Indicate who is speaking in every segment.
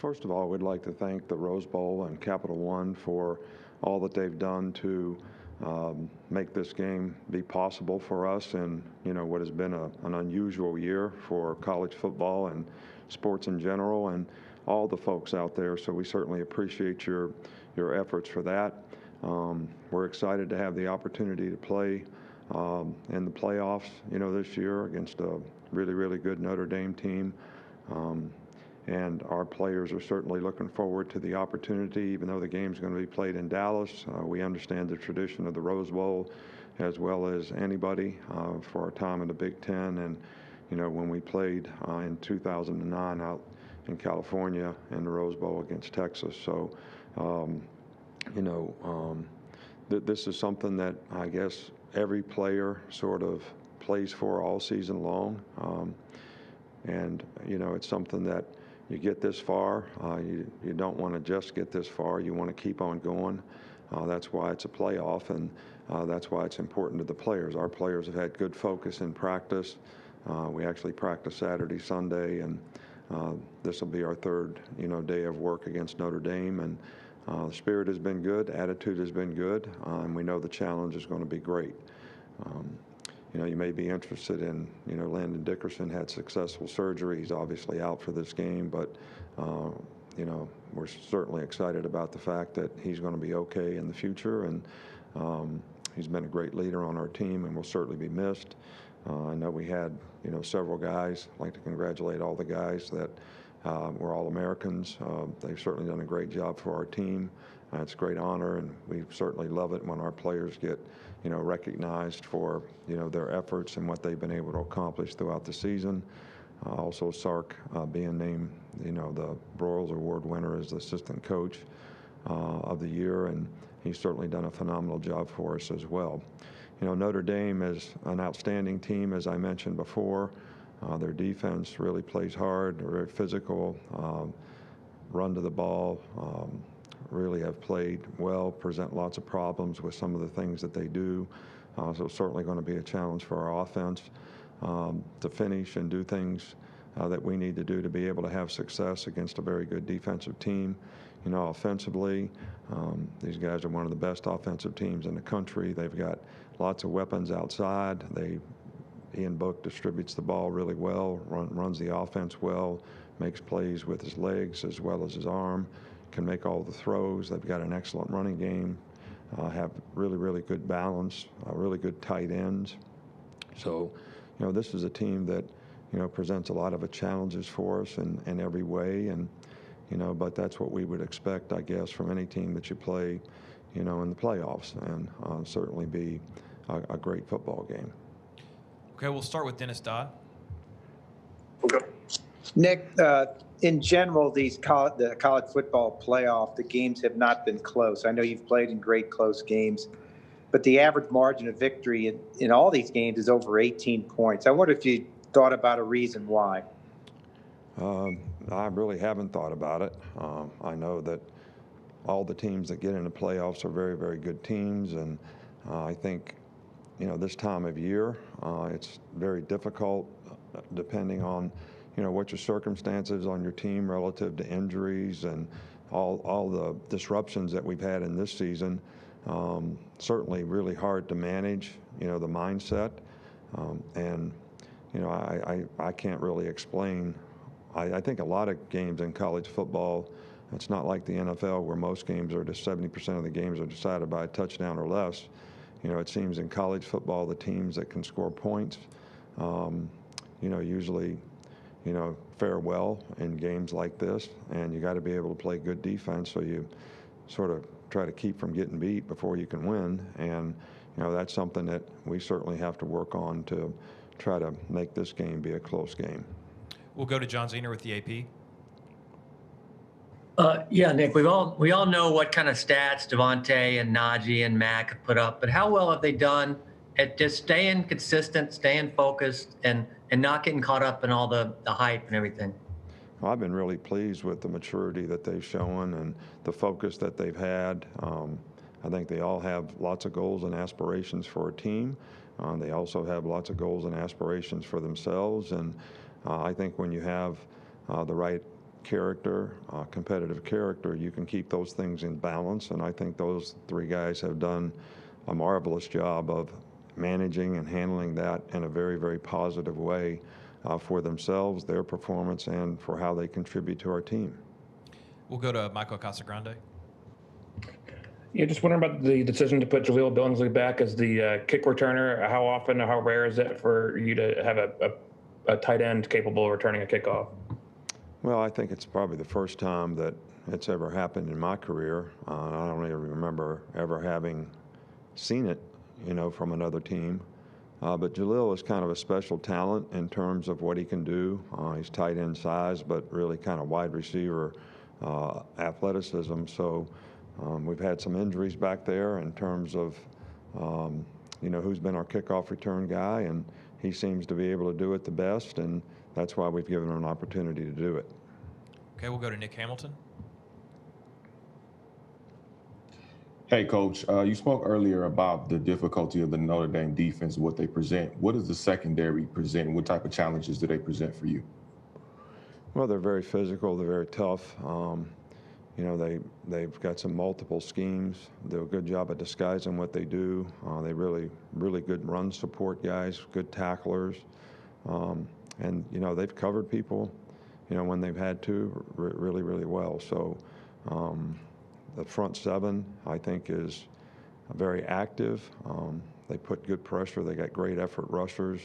Speaker 1: First of all, we'd like to thank the Rose Bowl and Capital One for all that they've done to make this game be possible for us in what has been an unusual year for college football and sports in general, and all the folks out there. So we certainly appreciate your efforts for that. We're excited to have the opportunity to play in the playoffs, this year against a really good Notre Dame team. And our players are certainly looking forward to the opportunity, even though the game's going to be played in Dallas. We understand the tradition of the Rose Bowl as well as anybody for our time in the Big Ten. And, when we played in 2009 out in California in the Rose Bowl against Texas. So, this is something that I guess every player sort of plays for all season long. And, it's something that you get this far, you don't want to just get this far. You want to keep on going. That's why it's a playoff, and that's why it's important to the players. Our players have had good focus in practice. We actually practice Saturday, Sunday, and this will be our third, day of work against Notre Dame. And the spirit has been good, attitude has been good, and we know the challenge is going to be great. You may be interested in, Landon Dickerson had successful surgery. He's obviously out for this game, but, we're certainly excited about the fact that he's going to be okay in the future. And he's been a great leader on our team and will certainly be missed. I know we had, several guys. I'd like to congratulate all the guys that were All-Americans. They've certainly done a great job for our team. It's a great honor, and we certainly love it when our players get, recognized for, their efforts and what they've been able to accomplish throughout the season. Also, Sark being named, the Broyles Award winner as the assistant coach of the year, and he's certainly done a phenomenal job for us as well. Notre Dame is an outstanding team, as I mentioned before. Their defense really plays hard. They're very physical, run to the ball, really have played well, present lots of problems with some of the things that they do. So it's certainly going to be a challenge for our offense to finish and do things that we need to do to be able to have success against a very good defensive team. Offensively, these guys are one of the best offensive teams in the country. They've got lots of weapons outside. Ian Book distributes the ball really well, runs the offense well, makes plays with his legs as well as his arm, can make all the throws. They've got an excellent running game, have really good balance, really good tight ends. So, this is a team that, presents a lot of challenges for us in every way. And, but that's what we would expect, I guess, from any team that you play, in the playoffs, and certainly be a great football game.
Speaker 2: Okay, we'll start with Dennis Dodd.
Speaker 3: Okay.
Speaker 4: Nick, in general, the college football playoff, the games have not been close. I know you've played in great close games, but the average margin of victory in all these games is over 18 points. I wonder if you thought about a reason why.
Speaker 1: I really haven't thought about it. I know that all the teams that get into playoffs are very good teams, and I think, this time of year, it's very difficult depending on, what your circumstances on your team relative to injuries and all the disruptions that we've had in this season. Certainly really hard to manage, the mindset. And, I can't really explain. I think a lot of games in college football, it's not like the NFL where most games are just 70% of the games are decided by a touchdown or less. It seems in college football, the teams that can score points, usually, fare well in games like this. And you got to be able to play good defense, so you sort of try to keep from getting beat before you can win. And, that's something that we certainly have to work on to try to make this game be a close game.
Speaker 2: We'll go to John Zener with the AP.
Speaker 5: Yeah, Nick, we all know what kind of stats Devonta and Najee and Mac have put up, but how well have they done at just staying consistent, staying focused, and not getting caught up in all the hype and everything?
Speaker 1: Well, I've been really pleased with the maturity that they've shown and the focus that they've had. I think they all have lots of goals and aspirations for a team. They also have lots of goals and aspirations for themselves. And I think when you have the right character, competitive character, you can keep those things in balance. And I think those three guys have done a marvelous job of managing and handling that in a very, very positive way for themselves, their performance, and for how they contribute to our team.
Speaker 2: We'll go to Michael Casagrande.
Speaker 6: Yeah, just wondering about the decision to put Jaleel Billingsley back as the kick returner. How often or how rare is it for you to have a tight end capable of returning a kickoff?
Speaker 1: Well, I think it's probably the first time that it's ever happened in my career. I don't even remember ever having seen it, from another team. But Jaleel is kind of a special talent in terms of what he can do. He's tight end size, but really kind of wide receiver athleticism. So we've had some injuries back there in terms of, who's been our kickoff return guy, and he seems to be able to do it the best, and that's why we've given him an opportunity to do it.
Speaker 2: Okay, we'll go to Nick Hamilton.
Speaker 7: Hey, Coach, you spoke earlier about the difficulty of the Notre Dame defense, what they present. What does the secondary present? What type of challenges do they present for you?
Speaker 1: Well, they're very physical. They're very tough. They've got some multiple schemes. They do a good job at disguising what they do. They really good run support guys, good tacklers. And, they've covered people, when they've had to, really, really well. So the front seven, I think, is very active. They put good pressure. They got great effort rushers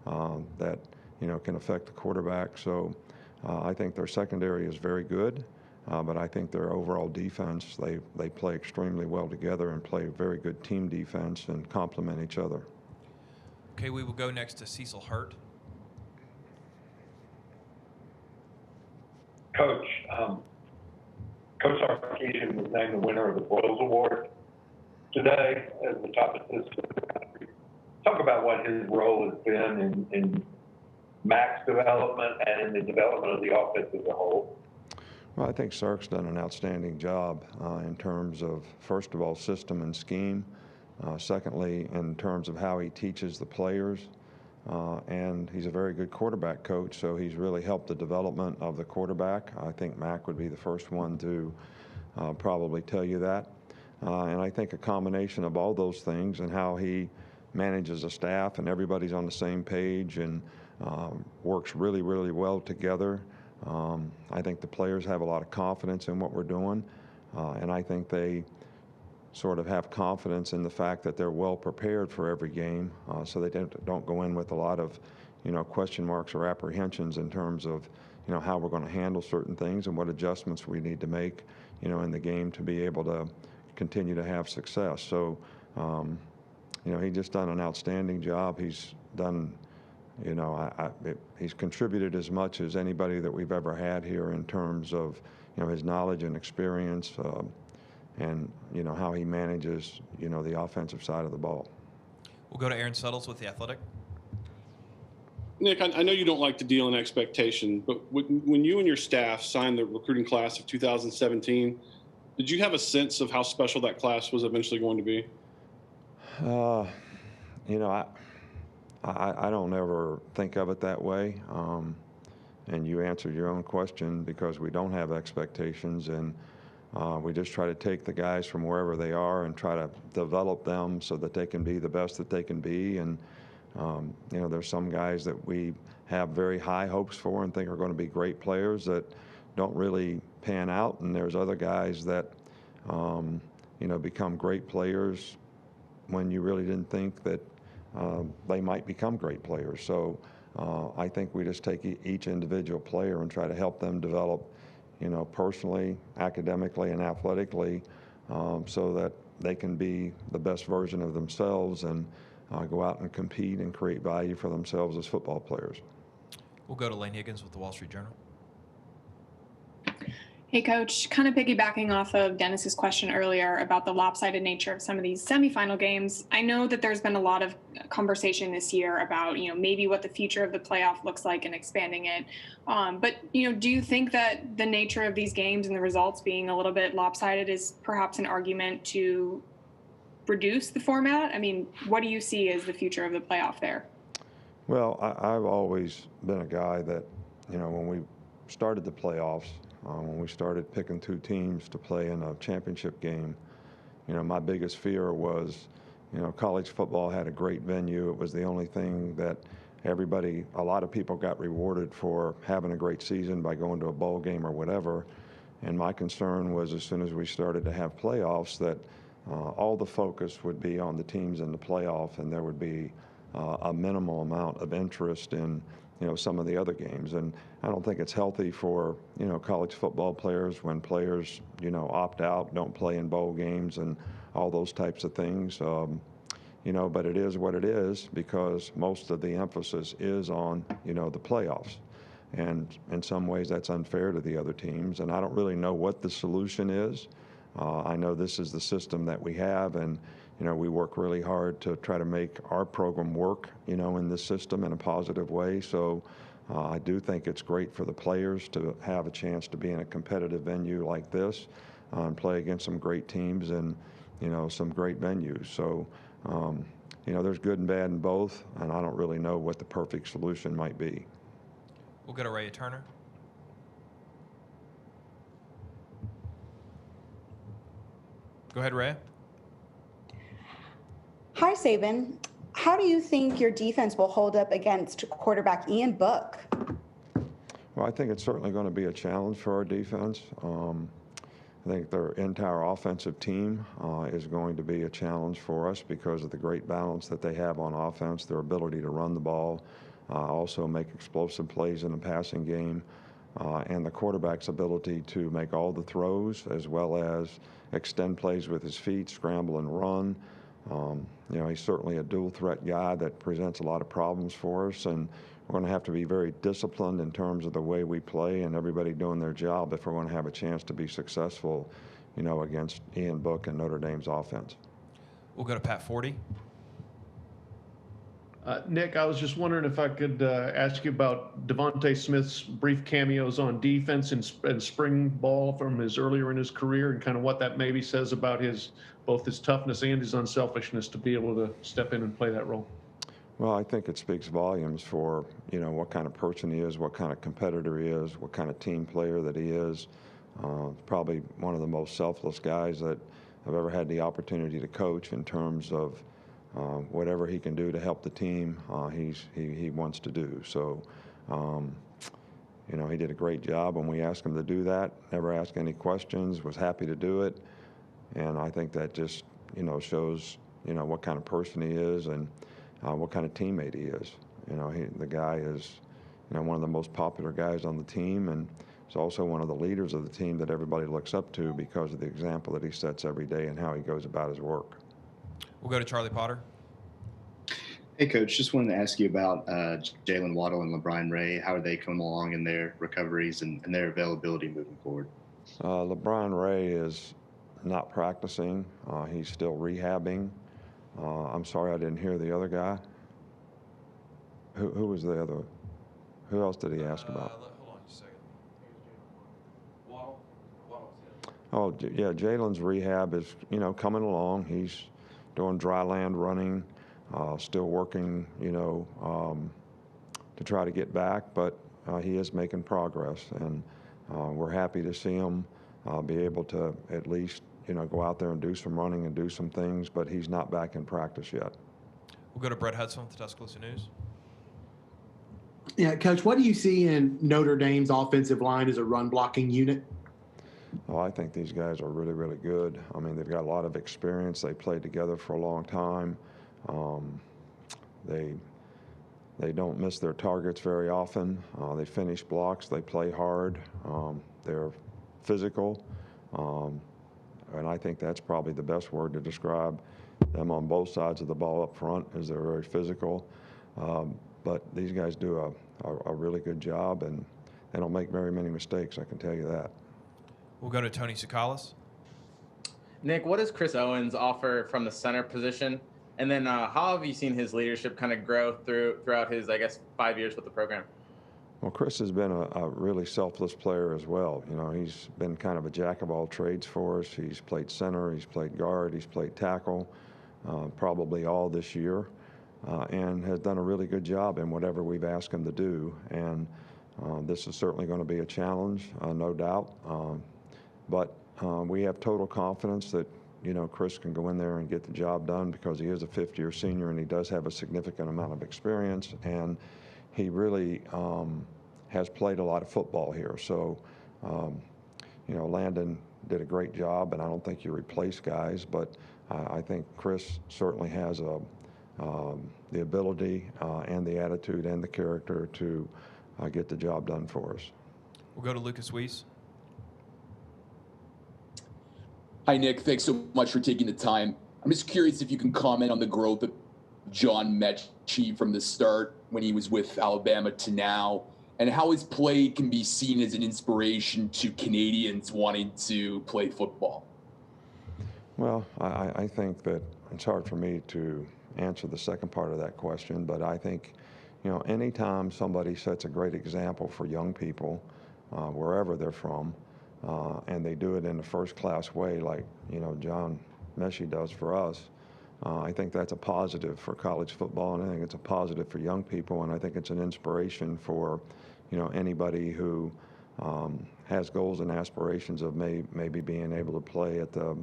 Speaker 1: that, can affect the quarterback. So I think their secondary is very good. But I think their overall defense, they play extremely well together and play very good team defense and complement each other.
Speaker 2: Okay, we will go next to Cecil Hurt.
Speaker 3: Coach, Coach Sarkisian was named the winner of the Boyles Award today as the top assistant. Talk about what his role has been in Mac's development and in the development of the offense as a whole.
Speaker 1: Well, I think Sark's done an outstanding job in terms of, first of all, system and scheme. Secondly, in terms of how he teaches the players. And he's a very good quarterback coach, so he's really helped the development of the quarterback. I think Mac would be the first one to probably tell you that. And I think a combination of all those things and how he manages a staff and everybody's on the same page and works really, really well together. I think the players have a lot of confidence in what we're doing, and I think they sort of have confidence in the fact that they're well prepared for every game, so they don't go in with a lot of, question marks or apprehensions in terms of, how we're going to handle certain things and what adjustments we need to make, in the game to be able to continue to have success. So, he's just done an outstanding job. He's done. He's contributed as much as anybody that we've ever had here in terms of, his knowledge and experience, and how he manages, the offensive side of the ball.
Speaker 2: We'll go to Aaron Suttles with The Athletic.
Speaker 8: Nick, I know you don't like to deal in expectation, but when you and your staff signed the recruiting class of 2017, did you have a sense of how special that class was eventually going to be?
Speaker 1: I don't ever think of it that way. And you answered your own question because we don't have expectations, and we just try to take the guys from wherever they are and try to develop them so that they can be the best that they can be. And, there's some guys that we have very high hopes for and think are going to be great players that don't really pan out. And there's other guys that, become great players when you really didn't think that they might become great players. So I think we just take each individual player and try to help them develop, personally, academically, and athletically, so that they can be the best version of themselves and go out and compete and create value for themselves as football players.
Speaker 2: We'll go to Lane Higgins with the Wall Street Journal.
Speaker 9: Hey, Coach, kind of piggybacking off of Dennis's question earlier about the lopsided nature of some of these semifinal games. I know that there's been a lot of conversation this year about, maybe what the future of the playoff looks like and expanding it. But, do you think that the nature of these games and the results being a little bit lopsided is perhaps an argument to reduce the format? I mean, what do you see as the future of the playoff there?
Speaker 1: Well, I've always been a guy that, when we started the playoffs, when we started picking two teams to play in a championship game. My biggest fear was, college football had a great venue. It was the only thing that a lot of people got rewarded for having a great season by going to a bowl game or whatever. And my concern was as soon as we started to have playoffs that all the focus would be on the teams in the playoff, and there would be a minimal amount of interest in some of the other games. And I don't think it's healthy for college football players when players opt out, don't play in bowl games, and all those types of things. But it is what it is because most of the emphasis is on the playoffs. And in some ways that's unfair to the other teams. And I don't really know what the solution is. I know this is the system that we have, and we work really hard to try to make our program work, in this system in a positive way. So I do think it's great for the players to have a chance to be in a competitive venue like this and play against some great teams and, some great venues. So, there's good and bad in both, and I don't really know what the perfect solution might be.
Speaker 2: We'll go to Ray Turner. Go ahead, Ray.
Speaker 10: Hi, Saban. How do you think your defense will hold up against quarterback Ian Book?
Speaker 1: Well, I think it's certainly going to be a challenge for our defense. I think their entire offensive team is going to be a challenge for us because of the great balance that they have on offense, their ability to run the ball, also make explosive plays in the passing game, and the quarterback's ability to make all the throws as well as extend plays with his feet, scramble and run. He's certainly a dual threat guy that presents a lot of problems for us, and we're going to have to be very disciplined in terms of the way we play and everybody doing their job if we're going to have a chance to be successful, against Ian Book and Notre Dame's offense.
Speaker 2: We'll go to Pat Forty.
Speaker 11: Nick, I was just wondering if I could ask you about Devonta Smith's brief cameos on defense and spring ball from his earlier in his career, and kind of what that maybe says about both his toughness and his unselfishness to be able to step in and play that role.
Speaker 1: Well, I think it speaks volumes for, what kind of person he is, what kind of competitor he is, what kind of team player that he is. Probably one of the most selfless guys that I've ever had the opportunity to coach in terms of whatever he can do to help the team, he wants to do. So, he did a great job when we asked him to do that, never asked any questions, was happy to do it. And I think that just, shows, what kind of person he is and what kind of teammate he is. The guy is, one of the most popular guys on the team, and he's also one of the leaders of the team that everybody looks up to because of the example that he sets every day and how he goes about his work.
Speaker 2: We'll go to Charlie Potter.
Speaker 12: Hey, Coach. Just wanted to ask you about Jalen Waddle and LeBron Ray. How are they coming along in their recoveries and their availability moving forward?
Speaker 1: LeBron Ray is not practicing. He's still rehabbing. I'm sorry I didn't hear the other guy. Who was the other? Who else did he ask about?
Speaker 2: Hold on just a second. Waddle.
Speaker 1: Oh, yeah, Jalen's rehab is, coming along. He's doing dry land running, still working, to try to get back, but he is making progress, and we're happy to see him be able to at least, go out there and do some running and do some things, but he's not back in practice yet.
Speaker 2: We'll go to Brett Hudson with the Tuscaloosa News.
Speaker 13: Yeah, Coach, what do you see in Notre Dame's offensive line as a run blocking unit?
Speaker 1: Oh, I think these guys are really, really good. I mean, they've got a lot of experience. They played together for a long time. They don't miss their targets very often. They finish blocks. They play hard. They're physical. And I think that's probably the best word to describe them on both sides of the ball up front, is they're very physical. But these guys do a really good job, and they don't make very many mistakes, I can tell you that.
Speaker 2: We'll go to Tony Tsoukalas.
Speaker 14: Nick, what does Chris Owens offer from the center position? And then how have you seen his leadership kind of grow throughout his, 5 years with the program?
Speaker 1: Well, Chris has been a really selfless player as well. He's been kind of a jack of all trades for us. He's played center, he's played guard, he's played tackle, probably all this year, and has done a really good job in whatever we've asked him to do. And This is certainly going to be a challenge, no doubt. But we have total confidence that, Chris can go in there and get the job done because he is a fifth-year senior and he does have a significant amount of experience. And he really has played a lot of football here. So, Landon did a great job, and I don't think you replace guys, but I think Chris certainly has the ability and the attitude and the character to get the job done for us.
Speaker 2: We'll go to Lucas Weiss.
Speaker 15: Hi, Nick. Thanks so much for taking the time. I'm just curious if you can comment on the growth of John Metchie from the start when he was with Alabama to now, and how his play can be seen as an inspiration to Canadians wanting to play football.
Speaker 1: Well, I think that it's hard for me to answer the second part of that question, but I think, anytime somebody sets a great example for young people, wherever they're from, and they do it in a first-class way like, John Metchie does for us, I think that's a positive for college football, and I think it's a positive for young people, and I think it's an inspiration for, anybody who has goals and aspirations of maybe being able to play at the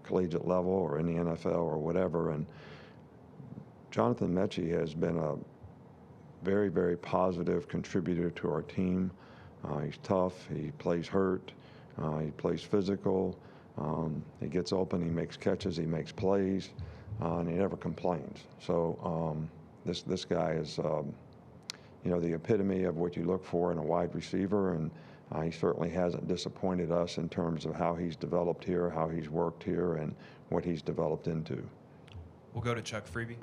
Speaker 1: collegiate level or in the NFL or whatever. And Jonathan Metchie has been a very, very positive contributor to our team. He's tough, he plays hurt, he plays physical, he gets open, he makes catches, he makes plays, and he never complains. So this guy is, the epitome of what you look for in a wide receiver, and he certainly hasn't disappointed us in terms of how he's developed here, how he's worked here, and what he's developed into.
Speaker 2: We'll go to Chuck Freeby.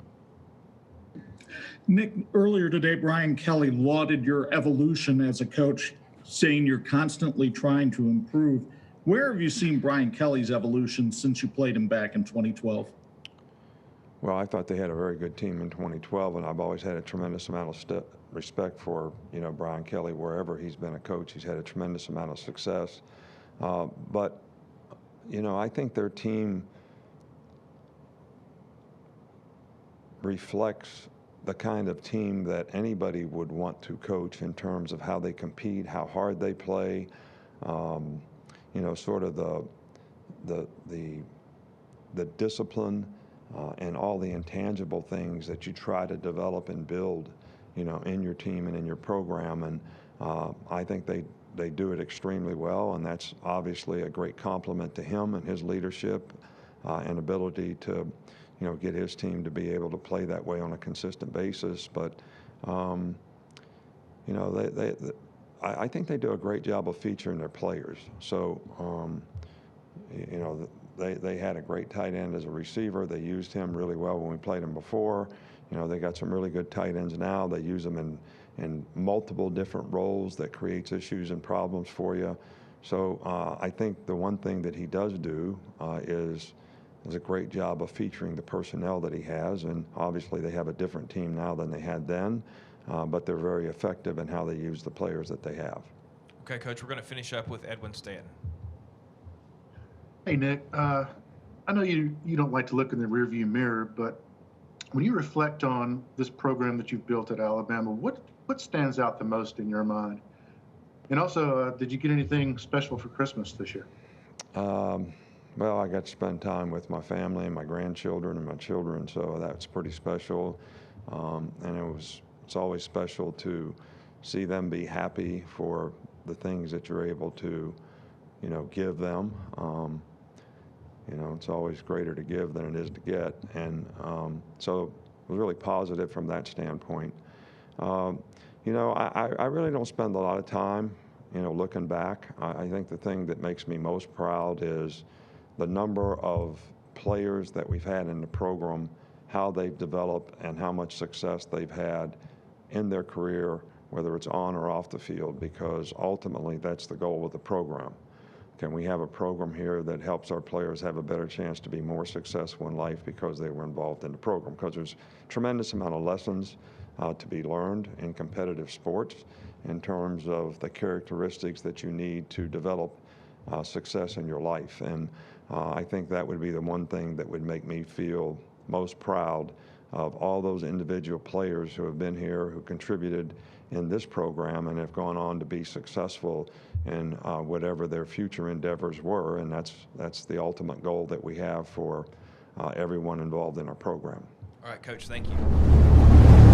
Speaker 16: Nick, earlier today, Brian Kelly lauded your evolution as a coach, saying you're constantly trying to improve. Where have you seen Brian Kelly's evolution since you played him back in 2012?
Speaker 1: Well, I thought they had a very good team in 2012, and I've always had a tremendous amount of respect for, Brian Kelly. Wherever he's been a coach, he's had a tremendous amount of success. But, I think their team reflects the kind of team that anybody would want to coach in terms of how they compete, how hard they play, sort of the discipline and all the intangible things that you try to develop and build, in your team and in your program. And I think they do it extremely well, and that's obviously a great compliment to him and his leadership and ability to get his team to be able to play that way on a consistent basis. But, I think they do a great job of featuring their players. So, they had a great tight end as a receiver. They used him really well when we played him before. They got some really good tight ends now. They use them in multiple different roles that creates issues and problems for you. So I think the one thing that he does do is a great job of featuring the personnel that he has, and obviously they have a different team now than they had then, but they're very effective in how they use the players that they have.
Speaker 2: Okay, Coach, we're going to finish up with Edwin Stanton.
Speaker 11: Hey, Nick, I know you don't like to look in the rearview mirror, but when you reflect on this program that you've built at Alabama, what stands out the most in your mind? And also, did you get anything special for Christmas this year?
Speaker 1: Well, I got to spend time with my family and my grandchildren and my children, so that's pretty special. And it's always special to see them be happy for the things that you're able to, give them. It's always greater to give than it is to get. And so it was really positive from that standpoint. I really don't spend a lot of time, looking back. I think the thing that makes me most proud is the number of players that we've had in the program, how they've developed and how much success they've had in their career, whether it's on or off the field, because ultimately that's the goal of the program. Can we have a program here that helps our players have a better chance to be more successful in life because they were involved in the program? Because there's a tremendous amount of lessons to be learned in competitive sports in terms of the characteristics that you need to develop success in your life. And I think that would be the one thing that would make me feel most proud of all those individual players who have been here, who contributed in this program and have gone on to be successful in whatever their future endeavors were, and that's the ultimate goal that we have for everyone involved in our program.
Speaker 2: All right, Coach, thank you.